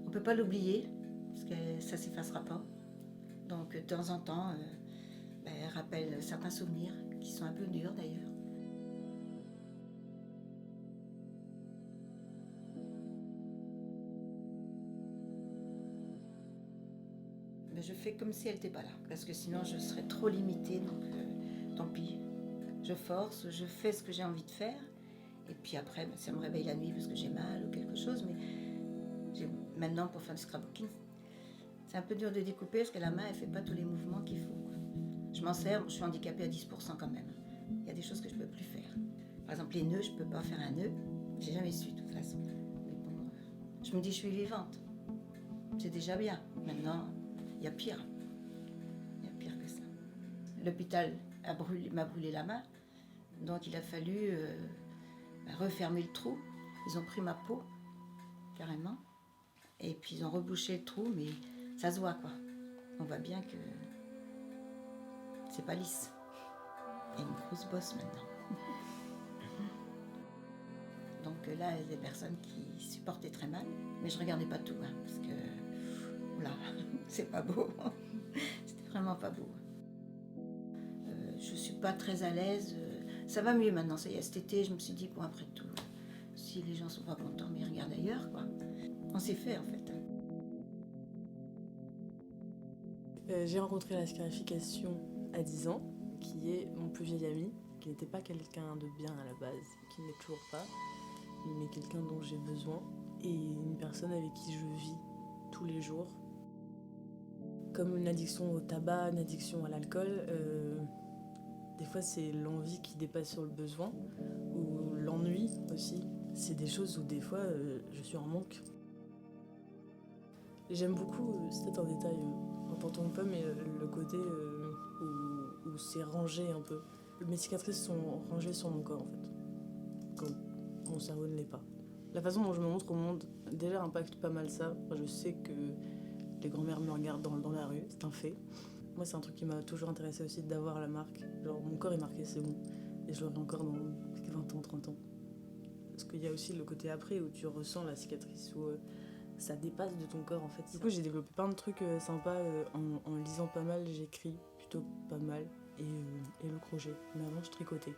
on peut pas l'oublier, parce que ça s'effacera pas. Donc de temps en temps, elle rappelle certains souvenirs, qui sont un peu durs d'ailleurs. Mais je fais comme si elle n'était pas là, parce que sinon je serais trop limitée, donc tant pis. Je force, je fais ce que j'ai envie de faire, et puis après, si elle me réveille la nuit parce que j'ai mal ou quelque chose, mais maintenant pour faire du scrapbooking, c'est un peu dur de découper parce que la main elle fait pas tous les mouvements qu'il faut. Je m'en sers, je suis handicapée à 10% quand même. Il y a des choses que je peux plus faire. Par exemple les nœuds, je peux pas faire un nœud, j'ai jamais su de toute façon. Mais bon, je me dis je suis vivante, c'est déjà bien. Maintenant, il y a pire. Il y a pire que ça. L'hôpital m'a brûlé la main, donc il a fallu refermer le trou. Ils ont pris ma peau, carrément, et puis ils ont rebouché le trou, mais ça se voit quoi. On voit bien que c'est pas lisse. Il y a une grosse bosse maintenant. Donc là, il y a des personnes qui supportaient très mal, mais je regardais pas tout, hein, parce que oula, c'est pas beau. C'était vraiment pas beau. Je suis pas très à l'aise. Ça va mieux maintenant, ça y est, cet été, je me suis dit, bon, après tout, si les gens sont pas contents, mais ils regardent ailleurs, quoi. On s'est fait, en fait. J'ai rencontré la scarification à 10 ans, qui est mon plus vieil ami, qui n'était pas quelqu'un de bien à la base, qui n'est toujours pas, mais quelqu'un dont j'ai besoin, et une personne avec qui je vis tous les jours. Comme une addiction au tabac, une addiction à l'alcool, des fois c'est l'envie qui dépasse sur le besoin, ou l'ennui aussi. C'est des choses où des fois je suis en manque. J'aime beaucoup, c'est peut-être un détail important ou pas, mais le côté où c'est rangé un peu. Mes cicatrices sont rangées sur mon corps en fait, quand mon cerveau ne l'est pas. La façon dont je me montre au monde déjà impacte pas mal ça. Je sais que les grand-mères me regardent dans la rue, c'est un fait. Moi c'est un truc qui m'a toujours intéressé aussi d'avoir la marque. Genre mon corps est marqué, c'est bon. Et je l'aurai encore dans 20 ans, 30 ans. Parce qu'il y a aussi le côté après où tu ressens la cicatrice, où ça dépasse de ton corps en fait. Du coup j'ai développé plein de trucs sympas en lisant pas mal, j'écris plutôt pas mal et le crochet. Mais avant je tricotais.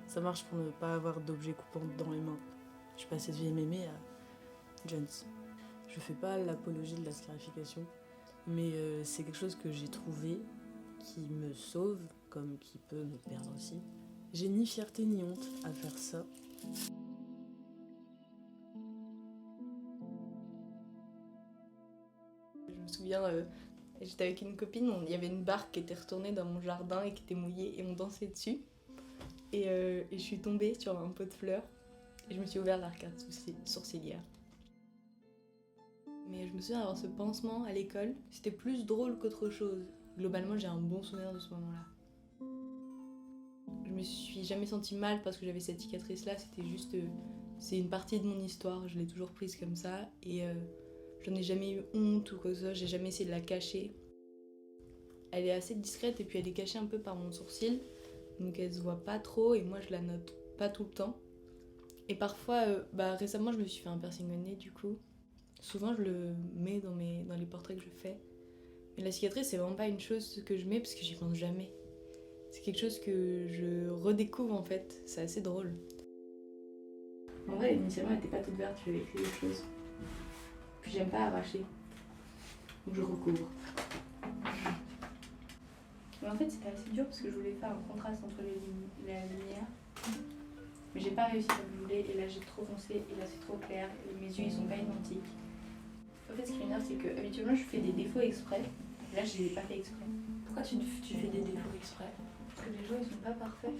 Ça marche pour ne pas avoir d'objets coupants dans les mains. Je suis passée de vieille mémé à Jones. Je fais pas l'apologie de la scarification, mais c'est quelque chose que j'ai trouvé qui me sauve, comme qui peut me perdre aussi. J'ai ni fierté ni honte à faire ça. Je me souviens, j'étais avec une copine, il y avait une barque qui était retournée dans mon jardin et qui était mouillée et on dansait dessus. Et je suis tombée sur un pot de fleurs et je me suis ouvert l'arcade sourcilière. Mais je me souviens d'avoir ce pansement à l'école, c'était plus drôle qu'autre chose. Globalement, j'ai un bon souvenir de ce moment-là. Je me suis jamais sentie mal parce que j'avais cette cicatrice-là, c'était juste... c'est une partie de mon histoire, je l'ai toujours prise comme ça et j'en ai jamais eu honte ou quoi que ce soit, j'ai jamais essayé de la cacher. Elle est assez discrète et puis elle est cachée un peu par mon sourcil, donc elle se voit pas trop et moi je la note pas tout le temps. Et parfois, récemment je me suis fait un piercing au nez du coup. Souvent je le mets dans les portraits que je fais. Mais la cicatrice c'est vraiment pas une chose que je mets parce que j'y pense jamais. C'est quelque chose que je redécouvre en fait, c'est assez drôle. En vrai, initialement elle était pas toute verte, j'avais écrit autre chose. Puis j'aime pas arracher, donc je recouvre. Mais en fait c'était assez dur parce que je voulais faire un contraste entre la lumière. Mais j'ai pas réussi comme je voulais et là j'ai trop foncé et là c'est trop clair et mes yeux ils sont pas identiques. En fait ce qui m'énerve c'est que habituellement je fais des défauts exprès et là je les ai pas fait exprès. Pourquoi tu fais des défauts exprès? Parce que les gens ils sont pas parfaits.